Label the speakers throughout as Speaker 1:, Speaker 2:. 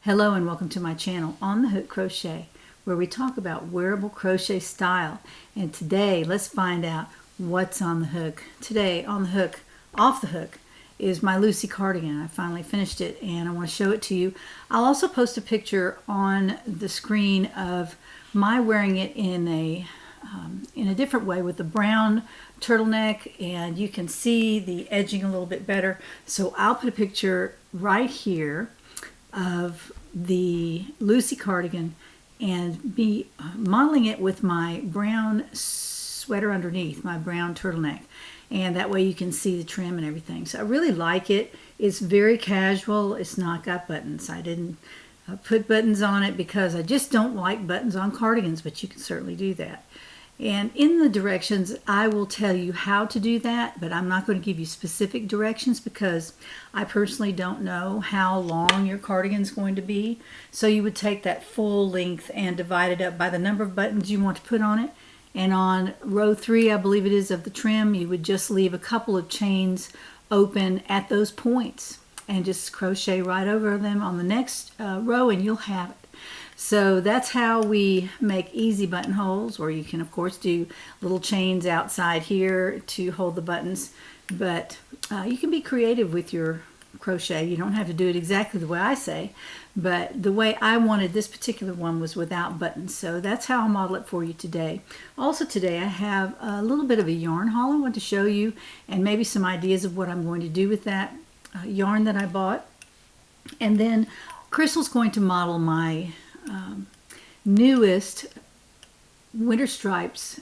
Speaker 1: Hello and welcome to my channel, On The Hook Crochet, where we talk about wearable crochet style. And today, let's find out what's on the hook. Today, on the hook, off the hook, is my Lucy Cardigan. I finally finished it and I want to show it to you. I'll also post a picture on the screen of my wearing it in a different way with the brown turtleneck, and you can see the edging a little bit better. So I'll put a picture right here of the Lucy Cardigan and be modeling it with my brown sweater underneath, my brown turtleneck, and that way you can see the trim and everything. So I really like it. It's very casual. It's not got buttons. I didn't put buttons on it because I just don't like buttons on cardigans, but you can certainly do that. And in the directions, I will tell you how to do that, but I'm not going to give you specific directions because I personally don't know how long your cardigan is going to be. So you would take that full length and divide it up by the number of buttons you want to put on it. And on row 3, I believe it is, of the trim, you would just leave a couple of chains open at those points and just crochet right over them on the next row and you'll have it. So that's how we make easy buttonholes, or you can of course do little chains outside here to hold the buttons, but you can be creative with your crochet. You don't have to do it exactly the way I say, but the way I wanted this particular one was without buttons. So that's how I'll model it for you today. Also today I have a little bit of a yarn haul I want to show you, and maybe some ideas of what I'm going to do with that yarn that I bought. And then Crystal's going to model my newest winter stripes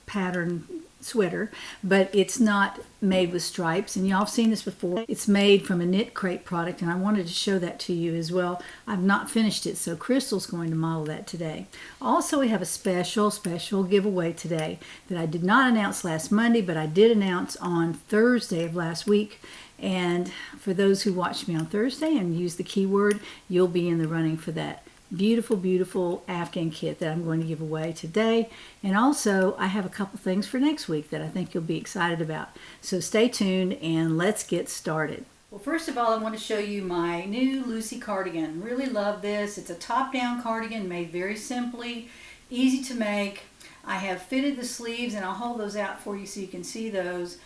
Speaker 1: pattern sweater, but it's not made with stripes, and y'all have seen this before. It's made from a KnitCrate product, and I wanted to show that to you as well. I've not finished it, so Crystal's going to model that today. Also, we have a special giveaway today that I did not announce last Monday, but I did announce on Thursday of last week. And for those who watched me on Thursday and used the keyword, you'll be in the running for that beautiful, beautiful Afghan kit that I'm going to give away today. And also, I have a couple things for next week that I think you'll be excited about. So stay tuned and let's get started. Well, first of all, I want to show you my new Lucy Cardigan. Really love this. It's a top-down cardigan made very simply, easy to make. I have fitted the sleeves, and I'll hold those out for you so you can see those.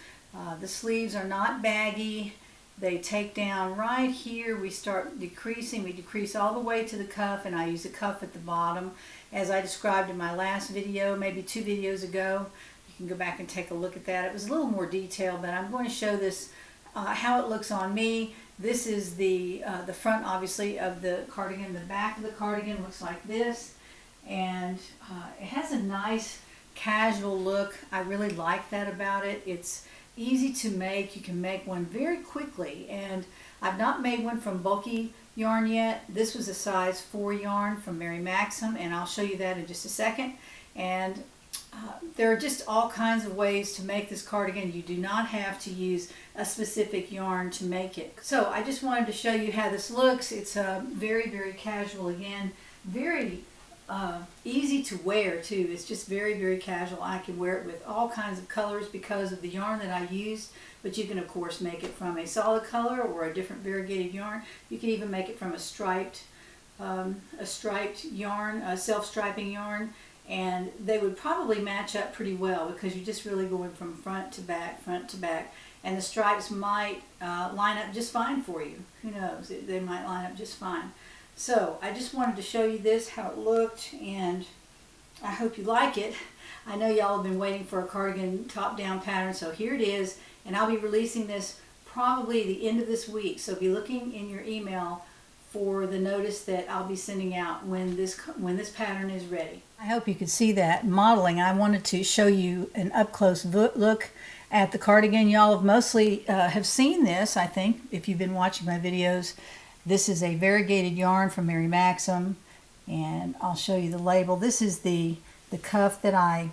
Speaker 1: The sleeves are not baggy. They take down right here. We start decreasing. We decrease all the way to the cuff, and I use a cuff at the bottom as I described in my last video, maybe 2 videos ago. You can go back and take a look at that. It was a little more detailed, but I'm going to show this how it looks on me. This is the front, obviously, of the cardigan. The back of the cardigan looks like this, and it has a nice casual look. I really like that about it. It's easy to make. You can make one very quickly, and I've not made one from bulky yarn yet. This was a size 4 yarn from Mary Maxim, and I'll show you that in just a second. And there are just all kinds of ways to make this cardigan. You do not have to use a specific yarn to make it. So I just wanted to show you how this looks. It's very, very casual again, very easy to wear too. It's just very, very casual. I can wear it with all kinds of colors because of the yarn that I used, but you can of course make it from a solid color or a different variegated yarn. You can even make it from a striped yarn, a self-striping yarn, and they would probably match up pretty well because you're just really going from front to back, and the stripes might line up just fine for you. Who knows? They might line up just fine. So I just wanted to show you this, how it looked, and I hope you like it. I know y'all have been waiting for a cardigan top-down pattern, so here it is, and I'll be releasing this probably the end of this week, so be looking in your email for the notice that I'll be sending out when this pattern is ready. I hope you could see that modeling. I wanted to show you an up-close look at the cardigan. Y'all have mostly have seen this, I think, if you've been watching my videos. This is a variegated yarn from Mary Maxim, and I'll show you the label. This is the cuff that I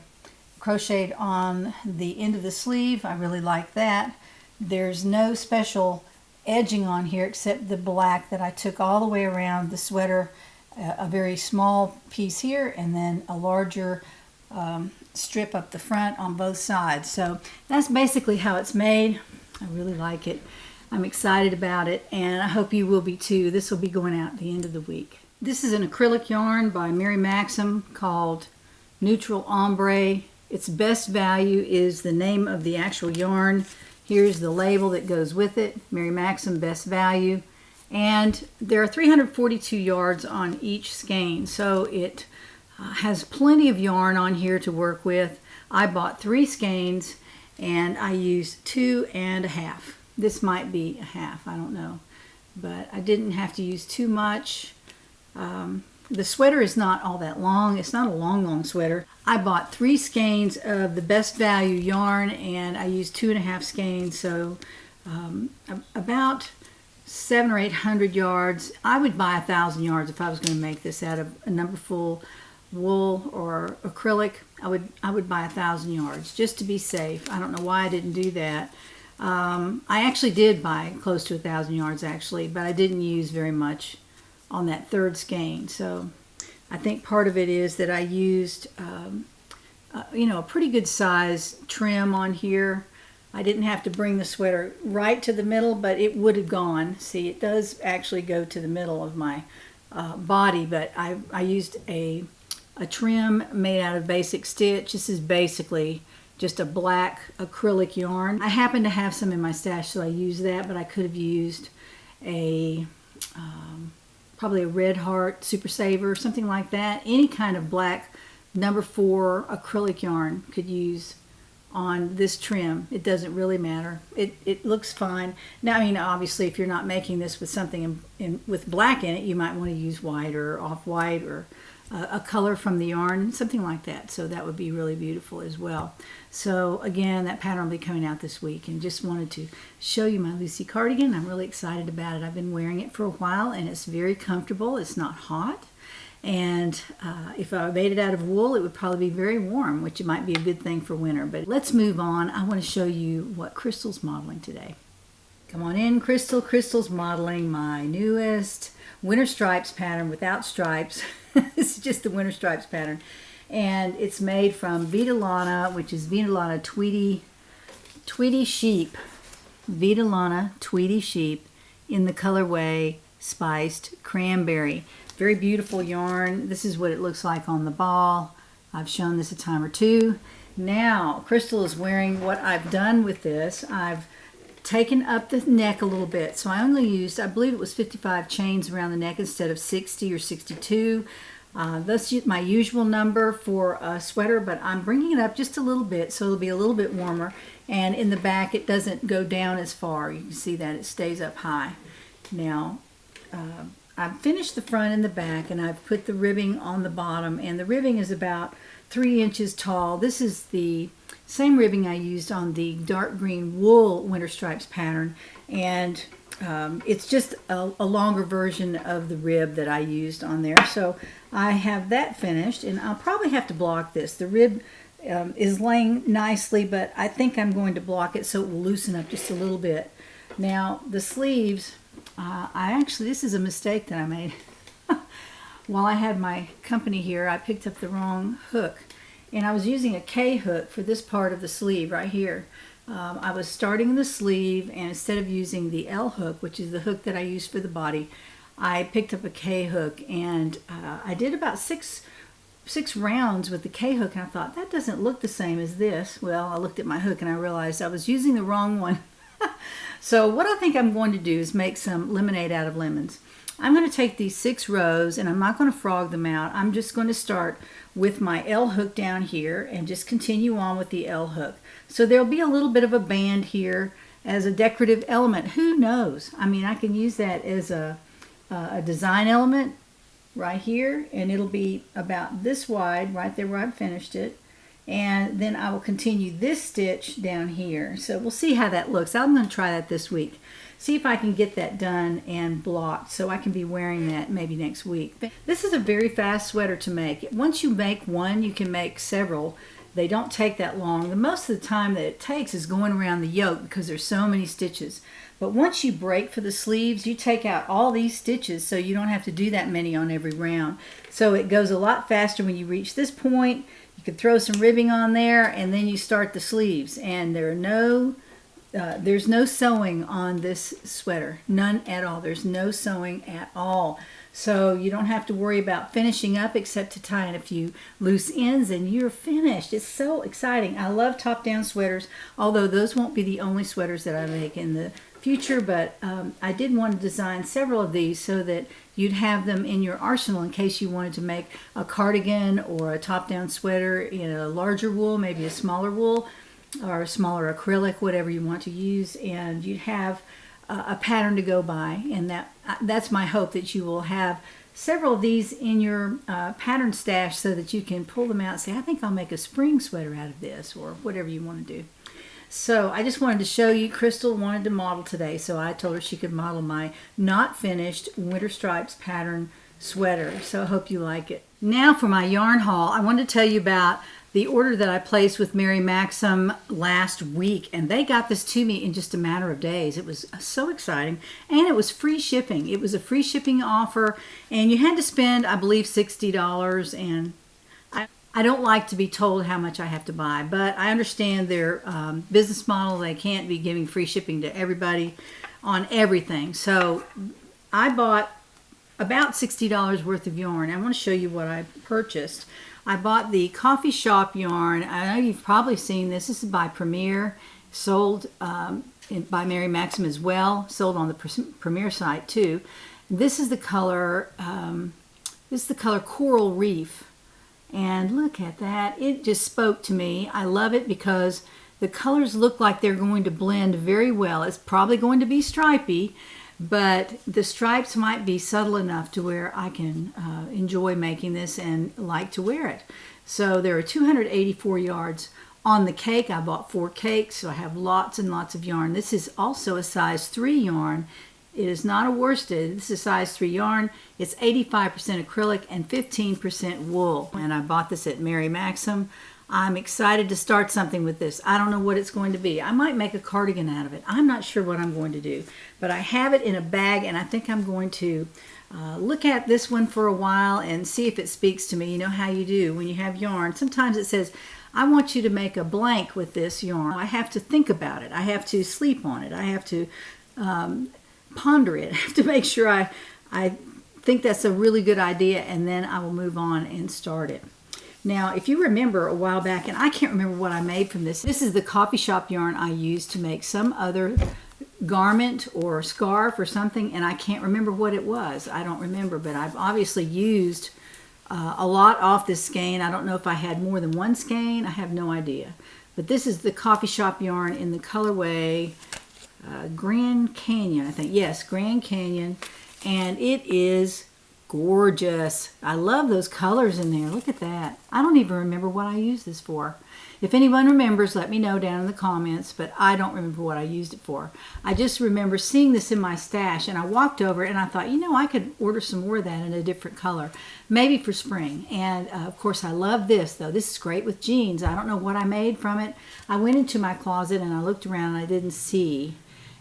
Speaker 1: crocheted on the end of the sleeve. I really like that. There's no special edging on here except the black that I took all the way around the sweater, a very small piece here, and then a larger strip up the front on both sides. So that's basically how it's made. I really like it. I'm excited about it, and I hope you will be too. This will be going out at the end of the week. This is an acrylic yarn by Mary Maxim called Neutral Ombre. Its best value is the name of the actual yarn. Here's the label that goes with it, Mary Maxim best value. And there are 342 yards on each skein, so it has plenty of yarn on here to work with. I bought 3 skeins and I used 2 1/2. This might be a half, I don't know. But I didn't have to use too much. The sweater is not all that long. It's not a long sweater. I bought 3 skeins of the best value yarn and I used 2 1/2 skeins, so about 700 or 800 yards. I would buy 1,000 yards if I was going to make this out of a number full wool or acrylic. I would buy 1,000 yards just to be safe. I don't know why I didn't do that. I actually did buy close to 1,000 yards actually, but I didn't use very much on that 3rd skein. So I think part of it is that I used a pretty good size trim on here. I didn't have to bring the sweater right to the middle, but it would have gone. See, it does actually go to the middle of my body, but I used a trim made out of basic stitch. This is basically just a black acrylic yarn. I happen to have some in my stash, so I used that, but I could have used a probably a Red Heart Super Saver, something like that. Any kind of black number 4 acrylic yarn could use on this trim. It doesn't really matter. It looks fine. Now, I mean, obviously, if you're not making this with something with black in it, you might want to use white or off-white or a color from the yarn, something like that. So that would be really beautiful as well. So again, that pattern will be coming out this week, and just wanted to show you my Lucy cardigan. I'm really excited about it. I've been wearing it for a while and it's very comfortable. It's not hot. And if I made it out of wool, it would probably be very warm, which might be a good thing for winter. But let's move on. I want to show you what Crystal's modeling today. Come on in, Crystal. Crystal's modeling my newest winter stripes pattern without stripes. This is just the winter stripes pattern. And it's made from Vita Lana, which is Vita Lana Tweedy Sheep. Vita Lana Tweedy Sheep in the colorway Spiced Cranberry. Very beautiful yarn. This is what it looks like on the ball. I've shown this a time or two. Now, Crystal is wearing what I've done with this. I've taken up the neck a little bit. So I only used, I believe it was 55 chains around the neck instead of 60 or 62. That's my usual number for a sweater, but I'm bringing it up just a little bit so it'll be a little bit warmer. And in the back, it doesn't go down as far. You can see that it stays up high. Now, I've finished the front and the back, and I've put the ribbing on the bottom, and the ribbing is about 3 inches tall. This is the same ribbing I used on the dark green wool winter stripes pattern, and it's just a longer version of the rib that I used on there. So I have that finished, and I'll probably have to block this. The rib is laying nicely, but I think I'm going to block it so it will loosen up just a little bit. Now, the sleeves, this is a mistake that I made. While I had my company here, I picked up the wrong hook, and I was using a K hook for this part of the sleeve right here. I was starting the sleeve, and instead of using the L hook, which is the hook that I use for the body, I picked up a K hook, and I did about six rounds with the K hook, and I thought, that doesn't look the same as this. Well, I looked at my hook and I realized I was using the wrong one. So what I think I'm going to do is make some lemonade out of lemons. I'm going to take these 6 rows, and I'm not going to frog them out. I'm just going to start with my L hook down here and just continue on with the L hook. So there'll be a little bit of a band here as a decorative element. Who knows? I mean, I can use that as a design element right here, and it'll be about this wide right there where I've finished it. And then I will continue this stitch down here. So we'll see how that looks. I'm going to try that this week. See if I can get that done and blocked so I can be wearing that maybe next week. This is a very fast sweater to make. Once you make one, you can make several. They don't take that long. The most of the time that it takes is going around the yoke because there's so many stitches. But once you break for the sleeves, you take out all these stitches so you don't have to do that many on every round. So it goes a lot faster when you reach this point. You can throw some ribbing on there, and then you start the sleeves. And there are no there's no sewing on this sweater, none at all. There's no sewing at all. So you don't have to worry about finishing up except to tie in a few loose ends and you're finished. It's so exciting. I love top-down sweaters, although those won't be the only sweaters that I make in the future, but I did want to design several of these so that you'd have them in your arsenal in case you wanted to make a cardigan or a top-down sweater in a larger wool, maybe a smaller wool or a smaller acrylic, whatever you want to use, and you'd have a pattern to go by. And that's my hope, that you will have several of these in your pattern stash so that you can pull them out and say, I think I'll make a spring sweater out of this, or whatever you want to do. So I just wanted to show you. Crystal wanted to model today, so I told her she could model my not finished winter stripes pattern sweater. So I hope you like it. Now for my yarn haul, I wanted to tell you about the order that I placed with Mary Maxim last week, and they got this to me in just a matter of days. It was so exciting, and it was free shipping. It was a free shipping offer, and you had to spend, I believe, $60, and I don't like to be told how much I have to buy, but I understand their business model. They can't be giving free shipping to everybody on everything. So I bought about $60 worth of yarn. I want to show you what I purchased. I bought the coffee shop yarn. I know you've probably seen this. This is by Premier, sold by Mary Maxim as well, sold on the Premier site too. This is the color. This is the color Coral Reef. And look at that. It just spoke to me. I love it because the colors look like they're going to blend very well. It's probably going to be stripy, but the stripes might be subtle enough to where I can enjoy making this and like to wear it. So there are 284 yards on the cake. I bought 4 cakes, so I have lots and lots of yarn. This is also a size 3 yarn. It is not a worsted. This is size 3 yarn. It's 85% acrylic and 15% wool. And I bought this at Mary Maxim. I'm excited to start something with this. I don't know what it's going to be. I might make a cardigan out of it. I'm not sure what I'm going to do. But I have it in a bag, and I think I'm going to look at this one for a while and see if it speaks to me. You know how you do when you have yarn. Sometimes it says, I want you to make a blank with this yarn. I have to think about it. I have to sleep on it. I have to ponder it. I have to make sure I think that's a really good idea, and then I will move on and start it. Now, if you remember a while back, and I can't remember what I made from this. This is the coffee shop yarn I used to make some other garment or scarf or something, and I can't remember what it was. I don't remember, but I've obviously used a lot off this skein. I don't know if I had more than one skein. I have no idea. But this is the coffee shop yarn in the colorway Grand Canyon, I think. Yes, Grand Canyon. And it is gorgeous. I love those colors in there. Look at that. I don't even remember what I used this for. If anyone remembers, let me know down in the comments, but I don't remember what I used it for. I just remember seeing this in my stash, and I walked over and I thought, you know, I could order some more of that in a different color, maybe for spring. And of course, I love this, though. This is great with jeans. I don't know what I made from it. I went into my closet and I looked around and I didn't see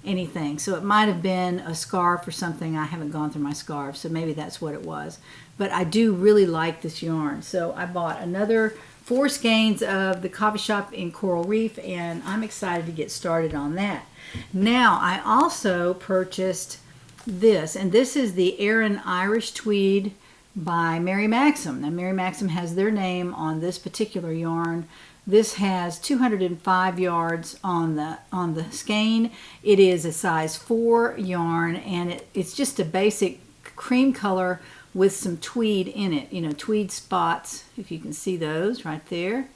Speaker 1: anything. So it might have been a scarf or something. I haven't gone through my scarves, so maybe that's what it was. But I do really like this yarn. So I bought another 4 skeins of the coffee shop in Coral Reef, and I'm excited to get started on that. Now, I also purchased this, and this is the Aran Irish Tweed by Mary Maxim. Now, Mary Maxim has their name on this particular yarn. This has 205 yards on the skein. It is a size 4 yarn, and it's just a basic cream color with some tweed in it. You know, tweed spots, if you can see those right there.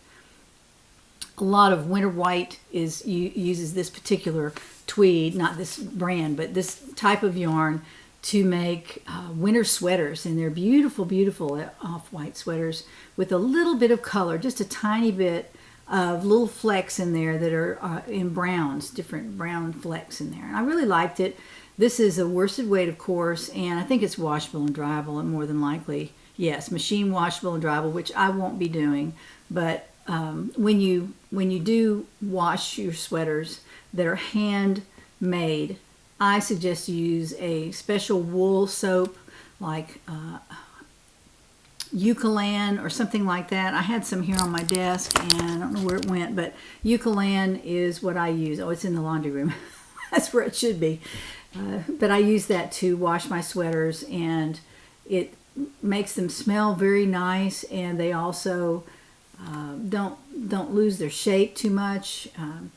Speaker 1: A lot of Winter White uses this particular tweed, not this brand, but this type of yarn to make winter sweaters. And they're beautiful, beautiful off-white sweaters with a little bit of color, just a tiny bit of little flecks in there that are in browns, different brown flecks in there. And I really liked it. This is a worsted weight, of course, and I think it's washable and dryable, and more than likely, yes, machine washable and dryable, which I won't be doing. But when you do wash your sweaters that are handmade, I suggest you use a special wool soap like Eucalan or something like that. I had some here on my desk and I don't know where it went, but Eucalan is what I use. Oh, it's in the laundry room. That's where it should be. But I use that to wash my sweaters, and it makes them smell very nice, and they also don't lose their shape too much.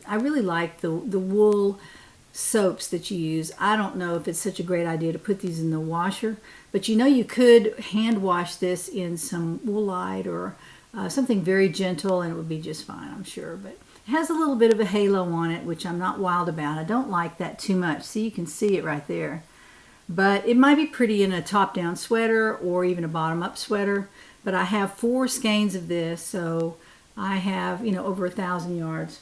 Speaker 1: I really like the wool soaps that you use. I don't know if it's such a great idea to put these in the washer, but you know you could hand wash this in some Woolite or something very gentle, and it would be just fine, I'm sure. But it has a little bit of a halo on it, which I'm not wild about. I don't like that too much. See, you can see it right there. But it might be pretty in a top-down sweater or even a bottom-up sweater. But I have 4 skeins of this, so I have, you know, over 1,000 yards.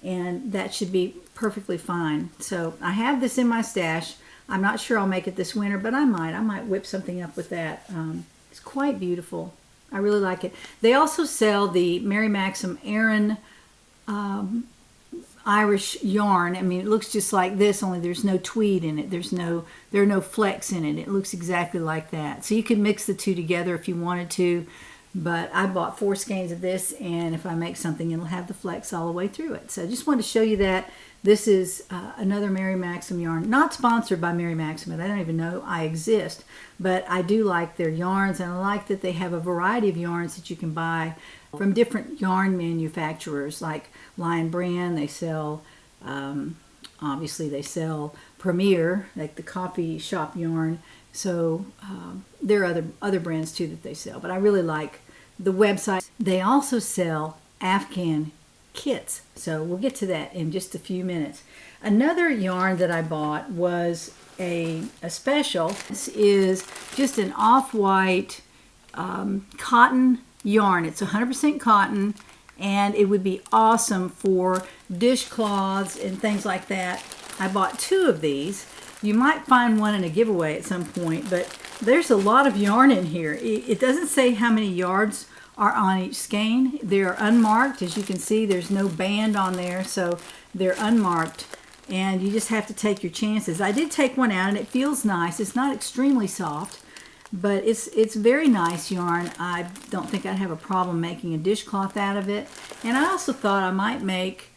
Speaker 1: And that should be perfectly fine. So I have this in my stash. I'm not sure I'll make it this winter, but I might whip something up with that. It's quite beautiful. I really like it. They also sell the Mary Maxim Aran Irish yarn. I mean, it looks just like this, only there's no tweed in it. There are no flecks in it. It looks exactly like that. So you could mix the two together if you wanted to. But I bought 4 skeins of this, and if I make something, it'll have the flecks all the way through it. So I just wanted to show you that. This is another Mary Maxim yarn. Not sponsored by Mary Maxim, and I don't even know I exist. But I do like their yarns, and I like that they have a variety of yarns that you can buy from different yarn manufacturers, like Lion Brand. They sell, obviously they sell Premier, like the coffee shop yarn. So there are other brands too that they sell, but I really like the website. They also sell Afghan kits, so we'll get to that in just a few minutes. Another yarn that I bought was a special. This is just an off-white cotton yarn. It's 100% cotton, and it would be awesome for dishcloths and things like that. I bought 2 of these. You might find one in a giveaway at some point, but there's a lot of yarn in here. It doesn't say how many yards are on each skein. They're unmarked. As you can see, there's no band on there, so they're unmarked, and you just have to take your chances. I did take one out, and it feels nice. It's not extremely soft, but it's very nice yarn. I don't think I'd have a problem making a dishcloth out of it. And I also thought I might make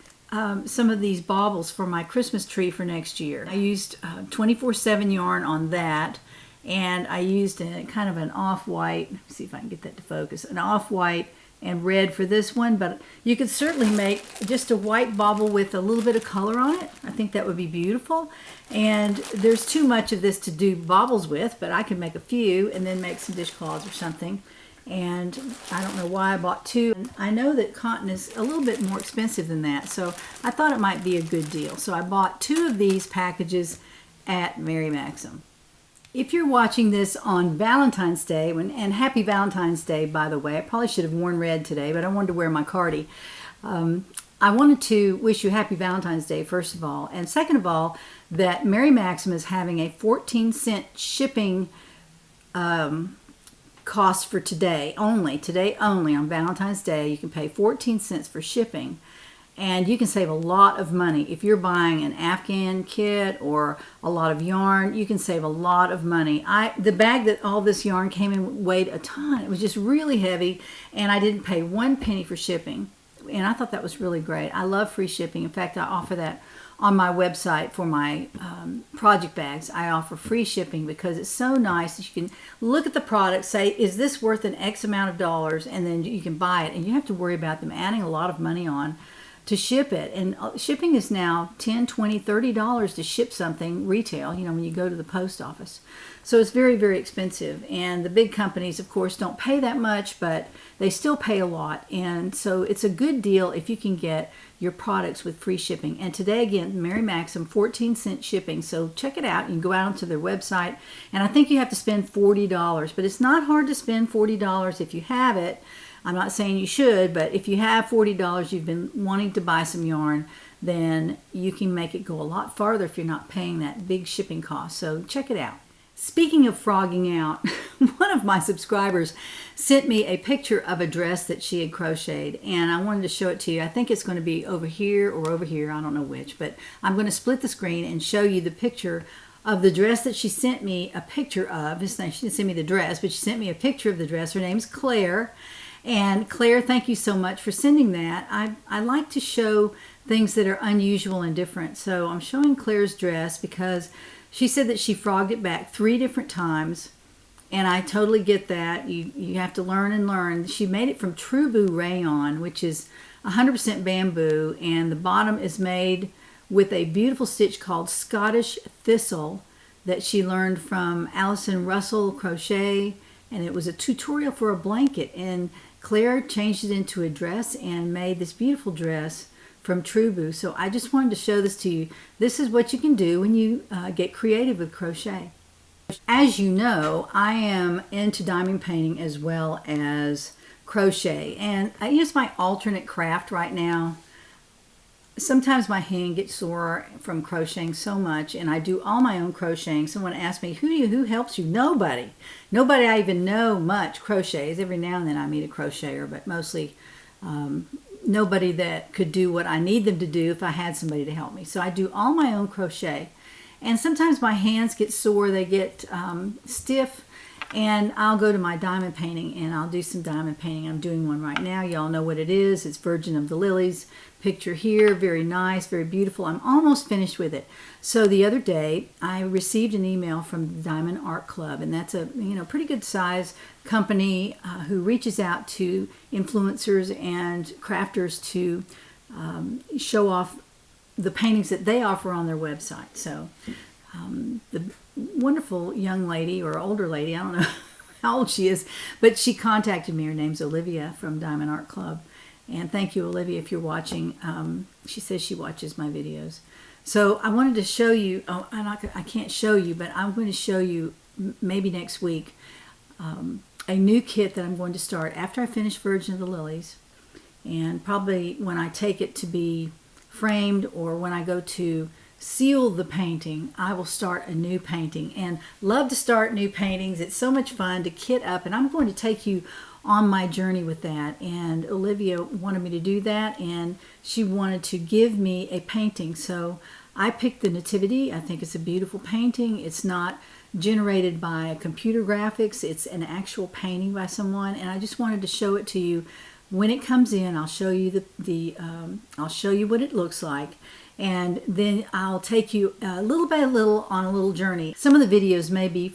Speaker 1: some of these baubles for my Christmas tree for next year. I used 24/7 yarn on that, and I used a kind of an off-white, see if I can get that to focus, an off-white and red for this one, but you could certainly make just a white bauble with a little bit of color on it. I think that would be beautiful, and there's too much of this to do baubles with, but I could make a few and then make some dishcloths or something. And I don't know why I bought 2. I know that cotton is a little bit more expensive than that, so I thought it might be a good deal. So I bought 2 of these packages at Mary Maxim. If you're watching this on Valentine's Day, and happy Valentine's Day, by the way. I probably should have worn red today, but I wanted to wear my cardi. I wanted to wish you happy Valentine's Day, first of all. And second of all, that Mary Maxim is having a 14-cent shipping cost for today only on Valentine's Day. You can pay 14 cents for shipping, and you can save a lot of money. If you're buying an Afghan kit or a lot of yarn, you can save a lot of money. The bag that all this yarn came in weighed a ton. It was just really heavy, and I didn't pay 1 penny for shipping, and I thought that was really great. I love free shipping. In fact, I offer that on my website for my project bags. I offer free shipping because it's so nice that you can look at the product, say, is this worth an X amount of dollars, and then you can buy it, and you have to worry about them adding a lot of money on to ship it. And shipping is now $10, $20, $30 to ship something retail, you know, when you go to the post office. So it's very, very expensive. And the big companies, of course, don't pay that much, but they still pay a lot. And so it's a good deal if you can get your products with free shipping. And today, again, Mary Maxim, 14-cent shipping. So check it out. You can go out onto their website. And I think you have to spend $40. But it's not hard to spend $40 if you have it. I'm not saying you should, but if you have $40, you've been wanting to buy some yarn, then you can make it go a lot farther if you're not paying that big shipping cost. So check it out. Speaking of frogging out, one of my subscribers sent me a picture of a dress that she had crocheted, and I wanted to show it to you. I think it's going to be over here or over here, I don't know which, but I'm going to split the screen and show you the picture of the dress that she sent me a picture of. She didn't send me the dress, but she sent me a picture of the dress. Her name's Claire. And Claire, thank you so much for sending that. I like to show things that are unusual and different. So I'm showing Claire's dress because she said that she frogged it back 3 different times. And I totally get that. You have to learn and learn. She made it from True Boo rayon, which is 100% bamboo. And the bottom is made with a beautiful stitch called Scottish Thistle that she learned from Allison Russell Crochet. And it was a tutorial for a blanket. And Claire changed it into a dress and made this beautiful dress from True Boo. So I just wanted to show this to you. This is what you can do when you get creative with crochet. As you know, I am into diamond painting as well as crochet. And I use my alternate craft right now. Sometimes my hand gets sore from crocheting so much, and I do all my own crocheting. Someone asked me, who helps you? Nobody. Nobody I even know much crochets. Every now and then I meet a crocheter, but mostly nobody that could do what I need them to do if I had somebody to help me. So I do all my own crochet. And sometimes my hands get sore, they get stiff, and I'll go to my diamond painting and I'll do some diamond painting. I'm doing one right now. Y'all know what it is. It's Virgin of the Lilies. Picture here, very nice, very beautiful. I'm almost finished with it. So the other day, I received an email from the Diamond Art Club, and that's a pretty good size company who reaches out to influencers and crafters to show off the paintings that they offer on their website. So the wonderful young lady or older lady, I don't know how old she is, but she contacted me. Her name's Olivia from Diamond Art Club. And thank you, Olivia, if you're watching. She says she watches my videos. So I wanted to show you, I can't show you, but I'm going to show you maybe next week a new kit that I'm going to start after I finish Virgin of the Lilies. And probably when I take it to be framed or when I go to seal the painting, I will start a new painting. And love to start new paintings. It's so much fun to kit up. And I'm going to take you on my journey with that, and Olivia wanted me to do that, and she wanted to give me a painting. So I picked the Nativity. I think it's a beautiful painting. It's not generated by computer graphics. It's an actual painting by someone, and I just wanted to show it to you. When it comes in, I'll show you I'll show you what it looks like, and then I'll take you little by little on a little journey. Some of the videos may be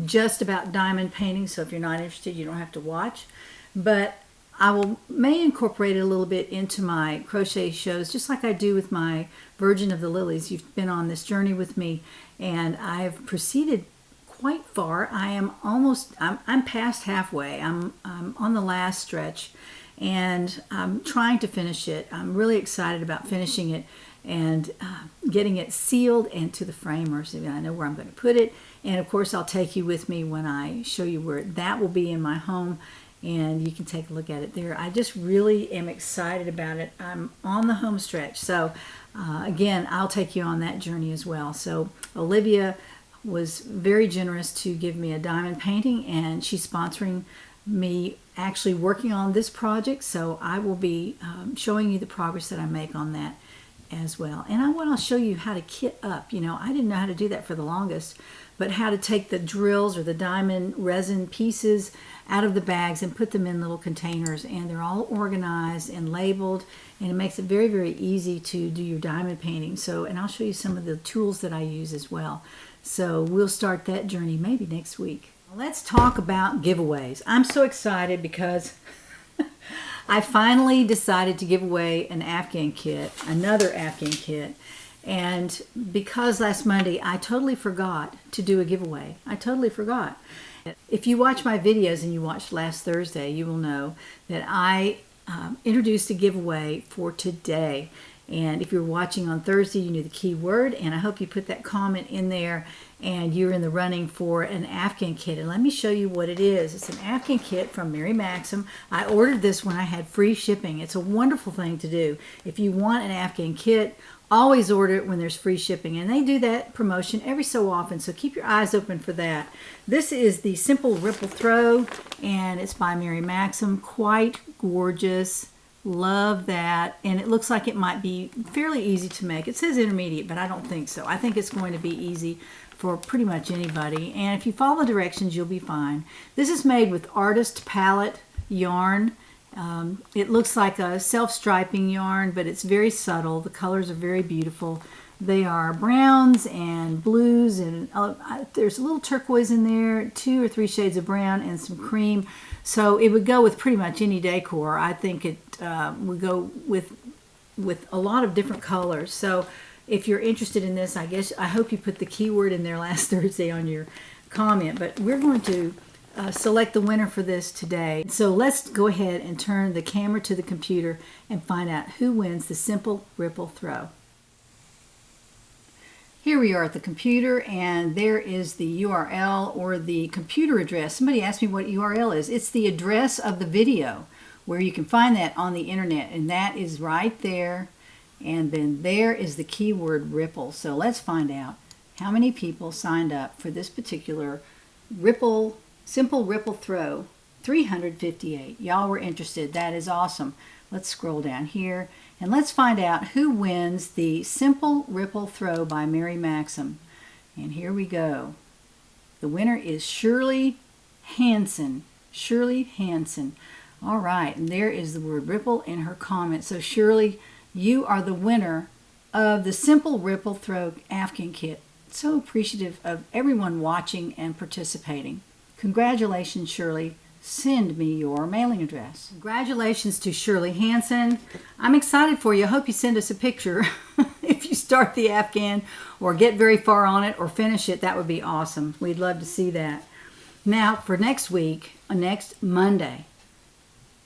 Speaker 1: just about diamond painting, so if you're not interested, you don't have to watch. But I may incorporate it a little bit into my crochet shows, just like I do with my Virgin of the Lilies. You've been on this journey with me, and I've proceeded quite far. I'm past halfway. I'm on the last stretch, and I'm trying to finish it. I'm really excited about finishing it and getting it sealed and to the framers. I know where I'm going to put it. And of course, I'll take you with me when I show you where that will be in my home, and you can take a look at it there. I just really am excited about it. I'm on the home stretch. So again, I'll take you on that journey as well. So Olivia was very generous to give me a diamond painting, and she's sponsoring me actually working on this project. So I will be showing you the progress that I make on that as well. And I want to show you how to kit up. I didn't know how to do that for the longest, but how to take the drills or the diamond resin pieces out of the bags and put them in little containers, and they're all organized and labeled, and it makes it very, very easy to do your diamond painting. So, and I'll show you some of the tools that I use as well. So we'll start that journey maybe next week. Let's talk about giveaways. I'm so excited because I finally decided to give away an Afghan kit, another Afghan kit. And because last Monday I totally forgot to do a giveaway. I totally forgot. If you watch my videos and you watched last Thursday, you will know that I introduced a giveaway for today. And if you're watching on Thursday, you knew the key word, and I hope you put that comment in there and you're in the running for an Afghan kit. And let me show you what it is. It's an Afghan kit from Mary Maxim. I ordered this when I had free shipping. It's a wonderful thing to do. If you want an Afghan kit, always order it when there's free shipping. And they do that promotion every so often, so keep your eyes open for that. This is the Simple Ripple Throw, and it's by Mary Maxim. Quite gorgeous. Love that. And it looks like it might be fairly easy to make. It says intermediate, but I don't think so. I think it's going to be easy for pretty much anybody. And if you follow the directions, you'll be fine. This is made with Artist Palette yarn. It looks like a self-striping yarn, but it's very subtle. The colors are very beautiful. They are browns and blues, and there's a little turquoise in there, 2 or 3 shades of brown, and some cream. So it would go with pretty much any decor. I think it would go with a lot of different colors. So if you're interested in this, I hope you put the keyword in there last Thursday on your comment. But we're going to select the winner for this today. So let's go ahead and turn the camera to the computer and find out who wins the simple ripple throw. Here we are at the computer, and there is the URL, or the computer address. Somebody asked me what URL is. It's the address of the video, where you can find that on the internet, and that is right there. And then there is the keyword ripple. So let's find out how many people signed up for this particular simple ripple throw. 358. Y'all were interested. That is awesome. Let's scroll down here and let's find out who wins the Simple Ripple Throw by Mary Maxim. And here we go. The winner is Shirley Hansen. Shirley Hansen. All right, and there is the word ripple in her comment. So Shirley, you are the winner of the Simple Ripple Throw Afghan kit. So appreciative of everyone watching and participating. Congratulations, Shirley. Send me your mailing address. Congratulations to Shirley Hansen. I'm excited for you. I hope you send us a picture if you start the Afghan or get very far on it or finish it. That would be awesome. We'd love to see that. Now for next week, next Monday,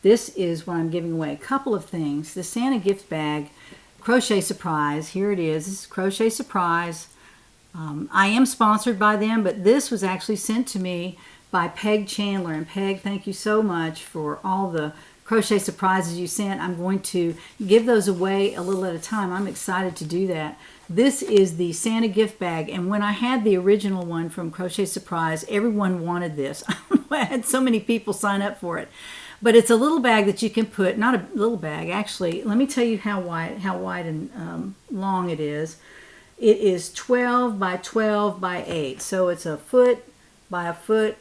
Speaker 1: this is what I'm giving away. A couple of things. The Santa gift bag, Crochet Surprise. Here it is. This is Crochet Surprise. I am sponsored by them, but this was actually sent to me by Peg Chandler. And Peg, thank you so much for all the crochet surprises you sent. I'm going to give those away a little at a time. I'm excited to do that. This is the Santa gift bag, and when I had the original one from Crochet Surprise, everyone wanted this. I had so many people sign up for it. But it's a little bag that you can put, not a little bag, actually. Let me tell you how wide and long it is. It is 12 by 12 by 8. So it's a foot by a foot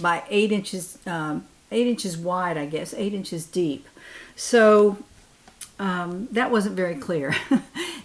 Speaker 1: by 8 inches, 8 inches wide, I guess, 8 inches deep. So that wasn't very clear.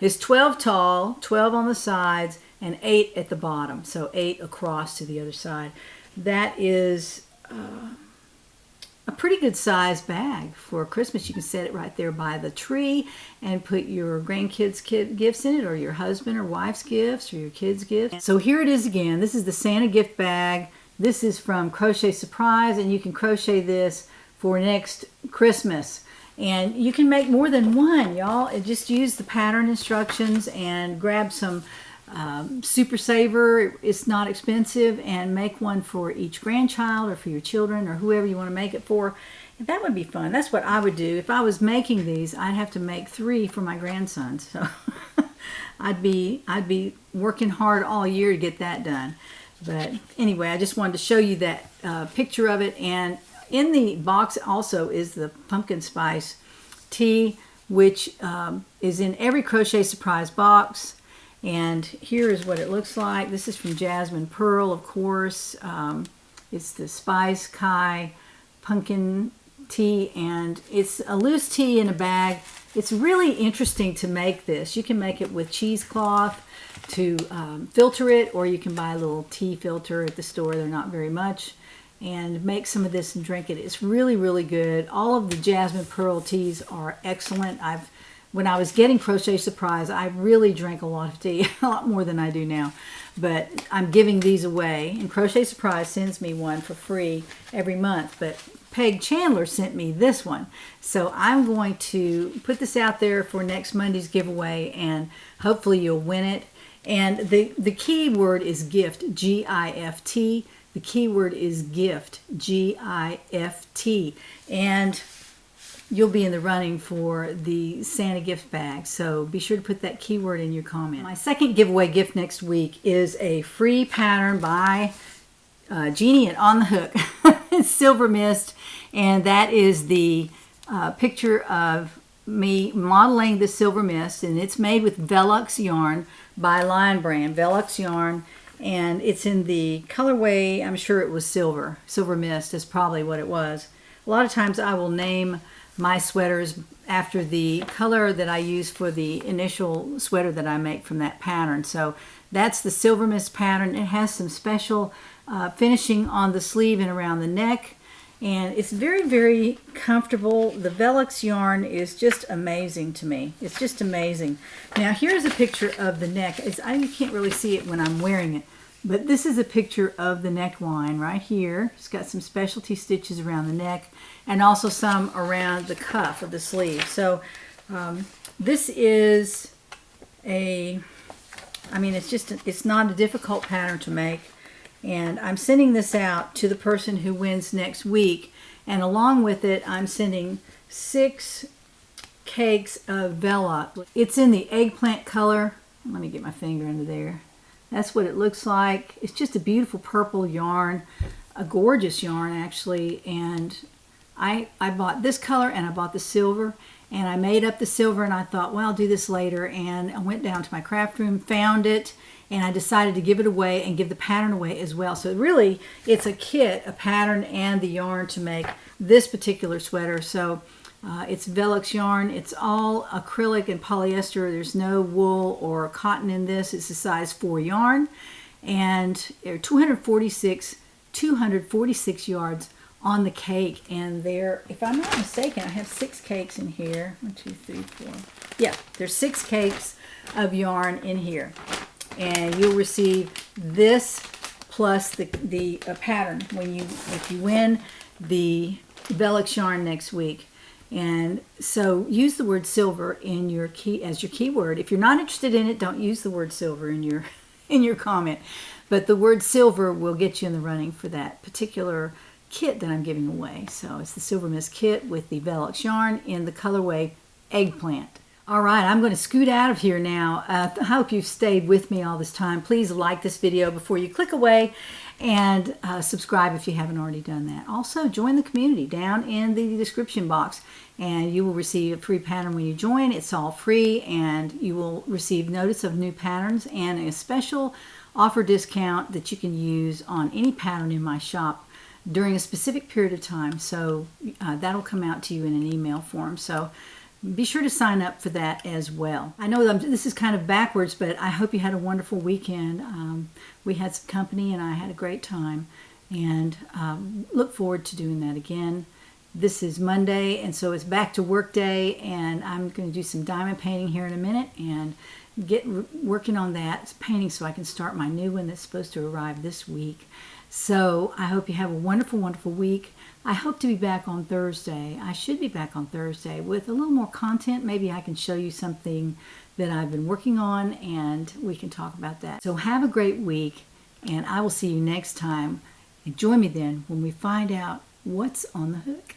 Speaker 1: It's 12 tall, 12 on the sides, and 8 at the bottom. So 8 across to the other side. That is a pretty good size bag for Christmas. You can set it right there by the tree and put your grandkids' gifts in it, or your husband or wife's gifts, or your kids' gifts. So here it is again. This is the Santa gift bag. This is from Crochet Surprise, and you can crochet this for next Christmas. And you can make more than one, y'all. Just use the pattern instructions and grab some Super Saver. It's not expensive, and make one for each grandchild or for your children or whoever you want to make it for. And that would be fun. That's what I would do. If I was making these, I'd have to make 3 for my grandsons. So I'd be working hard all year to get that done. But anyway, I just wanted to show you that picture of it. And in the box also is the pumpkin spice tea, which is in every Crochet Surprise box. And here is what it looks like. This is from Jasmine Pearl, of course. It's the Spice Kai pumpkin tea, and it's a loose tea in a bag. It's really interesting to make this. You can make it with cheesecloth to filter it, or you can buy a little tea filter at the store. They're not very much. And make some of this and drink it. It's really, really good. All of the Jasmine Pearl teas are excellent. When I was getting Crochet Surprise, I really drank a lot of tea, a lot more than I do now. But I'm giving these away, and Crochet Surprise sends me one for free every month. But Peg Chandler sent me this one. So I'm going to put this out there for next Monday's giveaway, and hopefully you'll win it. And the key word is gift, G-I-F-T. The key word is gift, G-I-F-T. And you'll be in the running for the Santa gift bag. So be sure to put that keyword in your comment. My second giveaway gift next week is a free pattern by Jeannie at On The Hook. It's Silver Mist. And that is the picture of me modeling the Silver Mist, and it's made with Velux yarn by Lion Brand, Velux yarn, and it's in the colorway, I'm sure it was Silver Mist is probably what it was. A lot of times I will name my sweaters after the color that I use for the initial sweater that I make from that pattern. So that's the Silver Mist pattern. It has some special finishing on the sleeve and around the neck, and it's very, very comfortable. The Velux yarn is just amazing to me. It's just amazing. Now here's a picture of the neck. You can't really see it when I'm wearing it, but this is a picture of the neckline right here. It's got some specialty stitches around the neck and also some around the cuff of the sleeve. So this is it's not a difficult pattern to make. And I'm sending this out to the person who wins next week. And along with it, I'm sending 6 cakes of Velux. It's in the eggplant color. Let me get my finger under there. That's what it looks like. It's just a beautiful purple yarn, a gorgeous yarn actually. And I bought this color and I bought the silver. And I made up the silver and I thought, well, I'll do this later. And I went down to my craft room, found it, and I decided to give it away and give the pattern away as well. So really, it's a kit, a pattern, and the yarn to make this particular sweater. So it's Velux yarn. It's all acrylic and polyester. There's no wool or cotton in this. It's a size 4 yarn. And there are 246 yards on the cake. And there, if I'm not mistaken, I have 6 cakes in here. 1, 2, 3, 4. Yeah, there's 6 cakes of yarn in here. And you'll receive this plus the pattern if you win the Velux yarn next week. And so use the word silver in your as your keyword. If you're not interested in it, don't use the word silver in your comment. But the word silver will get you in the running for that particular kit that I'm giving away. So it's the Silver Mist kit with the Velux yarn in the colorway Eggplant. All right, I'm going to scoot out of here now. I hope you've stayed with me all this time. Please like this video before you click away, and subscribe if you haven't already done that. Also, join the community down in the description box, and you will receive a free pattern when you join. It's all free, and you will receive notice of new patterns and a special offer discount that you can use on any pattern in my shop during a specific period of time. So that'll come out to you in an email form. So be sure to sign up for that as well. I know this is kind of backwards, but I hope you had a wonderful weekend. We had some company and I had a great time, and look forward to doing that again. This is Monday, and so it's back to work day, and I'm going to do some diamond painting here in a minute and get working on that painting so I can start my new one that's supposed to arrive this week. So I hope you have a wonderful, wonderful week. I hope to be back on Thursday. I should be back on Thursday with a little more content. Maybe I can show you something that I've been working on, and we can talk about that. So have a great week, and I will see you next time. And join me then when we find out what's on the hook.